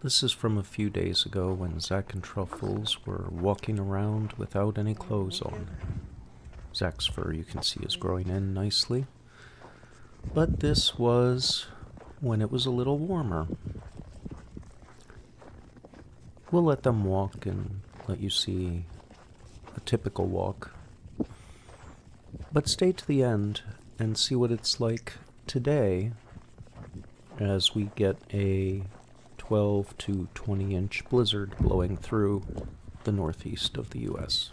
This is from a few days ago when Zach and Truffles were walking around without any clothes on. Zach's fur, you can see, is growing in nicely. But this was when it was a little warmer. We'll let them walk and let you see a typical walk. But stay to the end and see what it's like today as we get a 12 to 20 inch blizzard blowing through the northeast of the U.S.